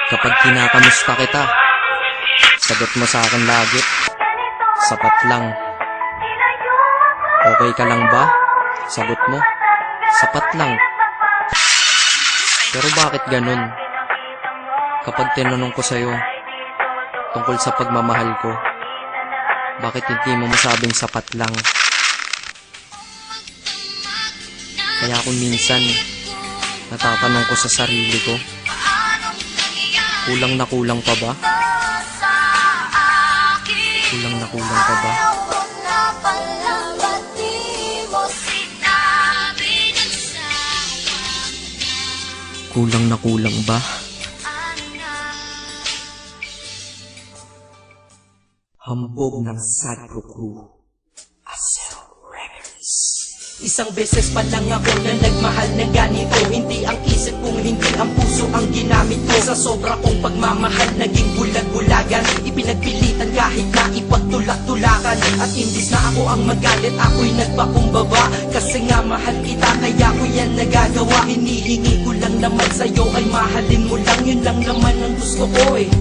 Kapag kinakamusta kita, sagot mo sa akin lagi, sapat lang. Okay ka lang ba? Sagot mo, sapat lang. Pero bakit ganun? Kapag tinanong ko sa'yo tungkol sa pagmamahal ko, bakit hindi mo masabing sapat lang? Kaya kung minsan natatanong ko sa sarili ko, kulang na kulang pa ba? Kulang na kulang pa ba? Kulang na kulang ba? Hambog ng Sadko Crew, Acero Records. Isang beses pa lang ako na nagmahal ng ganito. Hindi ang isip kung hindi ang puso ang ginamit ko. Sa sobra kong pagmamahal naging bulag-bulagan. Ipinagpilitan kahit na ipagtulak-tulakan. At imbis na ako ang magalit, ako'y nagpakumbaba. Kasi nga mahal kita, kaya ko yan nagagawa. Hinihingi ko lang naman sa'yo ay mahalin mo lang. Yun lang naman ang gusto ko eh.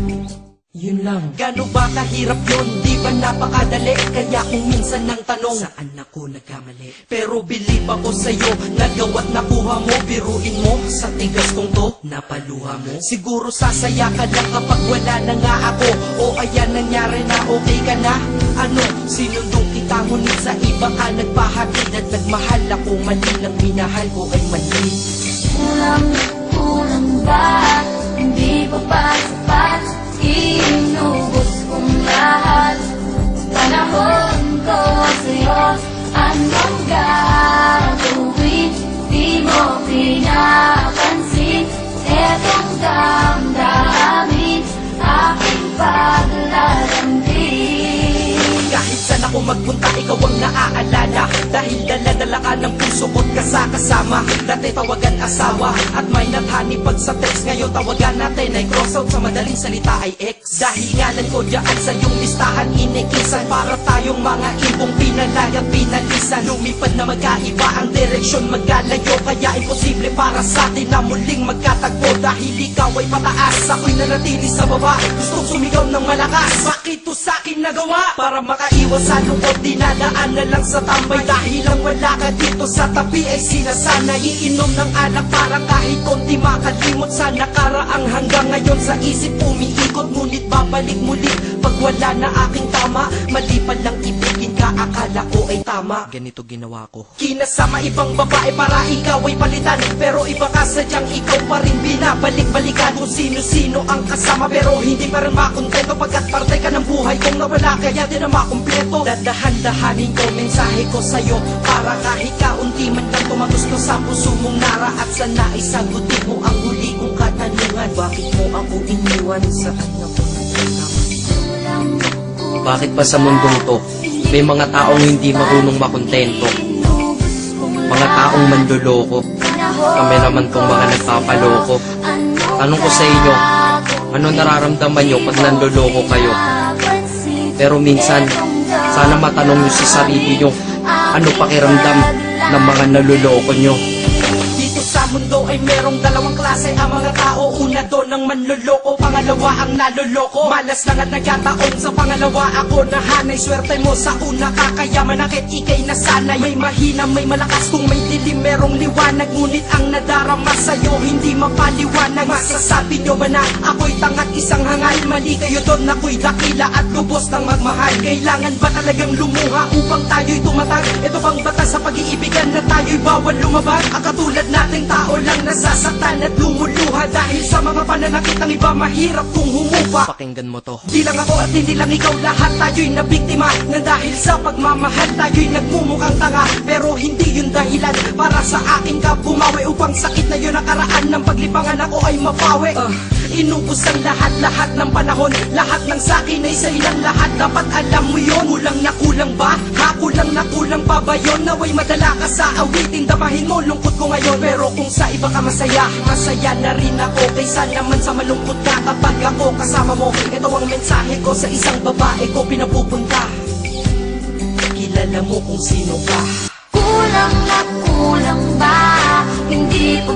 Yun lang. Gano ba kahirap yun? Di ba napakadali? Kaya kung minsan nang tanong, saan ako nagkamali? Pero believe ako sa'yo, nagawa't nakuha mo. Biruin mo, sa tigas kong to, napaluha mo. Siguro sasaya ka lang kapag wala na nga ako. O ayan, nangyari na, okay ka na? Ano, sinundong kita ngunit sa iba ka nagpahatid. At nagmahal ako, mali lang minahal ko ay mali. Kulang ba? Hindi pa ba sapat? Inubos kong lahat. Panahon ko sa'yo, anong gagawin? Di mo pinapansin etong damdamin, aking paglalambing. Kahit saan ako magpunta, ikaw ang naaalala. Dahil dala-dala ka ng puso ko't kasama. Dati tawagan asawa at may nathani pag sa text. Ngayon tawagan natin ay crossout, sa madaling salita ay ex. Dahil ngalan ko dyan sa iyong listahan inikisan. Para tayong mga ibong pinalay at pinalisan. Lumipad na magkaiba ang direksyon, magkalayo. Kaya imposible para sa atin na muling magkatagpo. Dahil ikaw ay pataas, ako'y nanatili sa baba. Gustong sumigaw ng malakas, bakit to sa'kin nagawa? Para makaiwas sa lungkot, dinadaan na lang sa tambay. Dahil lang wala ka dito sa tabi ay sinasanay. Iinom ng alak para kahit konti makalimot sa nakaraang. Hanggang ngayon sa isip umiikot, ngunit babalik muli pag wala na aking tama. Mali pa lang ibigin ka, akala ko ay tama. Ganito ginawa ko. Kinasama ibang babae para ikaw ay palitan. Pero iba ka sadyang ikaw pa rin binabalik-balikan. Kung sino-sino ang kasama pero hindi pa rin makontento. Pagkat parte ka ng buhay kong nawala, kaya din na makumpleto. Dadahan-dahanin ko mensahe ko sa'yo, para kahit kaunti man lang tumagusto sa puso mong nara. At sana isagutin mo ang huli kong katanungan, bakit mo ako iniwan, saan ako nagtanong? Bakit pa sa mundong to, may mga taong hindi marunong makontento? Mga taong manloloko. Kami naman tong mga nagpapaloko. Tanong ko sa inyo, ano nararamdaman nyo pag nanloloko kayo? Pero minsan, sana matanong nyo sa sarili nyo, ano pakiramdam ng mga naluloko nyo? Dito sa mundo ay merong dalawang klase ang mga tao. Una doon ang manloloko, pangalawa ang naloloko. Malas lang at nagkataon sa pangalawa ako nahanay. Swerte mo sa una kakayaman, akit ikay nasanay. May mahina, may malakas, kung may dilim merong liwanag. Ngunit ang nadarama sa'yo hindi mapaliwanag. Masasabi nyo ba na ako'y tangat isang hangal? Mali kayo doon, ako'y dakila at lubos ng magmahal. Kailangan ba talagang lumuha upang tayo'y tumatag? Ito bang batas sa pag-iibigan na tayo'y bawal lumabag? Ang katulad nating tao lang nasasaktan at lumuluha. Dahil sa mga pananakit ng iba, mahirap kung humupa. Pakinggan mo to. Di lang ako at hindi lang ikaw, lahat tayo'y nabiktima. Na dahil sa pagmamahal tayo'y nagmumukhang tanga. Pero hindi yun dahilan para sa akin ka bumawi. Upang sakit na yun nakaraan ng paglipangan ako ay mapawi. Inubos ang lahat-lahat ng panahon. Lahat ng sakin ay sa ilang lahat. Dapat alam mo yun. Kulang na kulang ba? Ha? Kulang na kulang pa ba yun? Naway madala ka sa awitin. Damahin mo lungkot ko ngayon. Pero kung sa iba ka masaya, masaya na rin ako. Kaysa naman sa malungkot ka kapag ako kasama mo. Ito ang mensahe ko sa isang babae ko pinapupunta. Kilala mo kung sino ka. Kulang na kulang ba? Hindi pa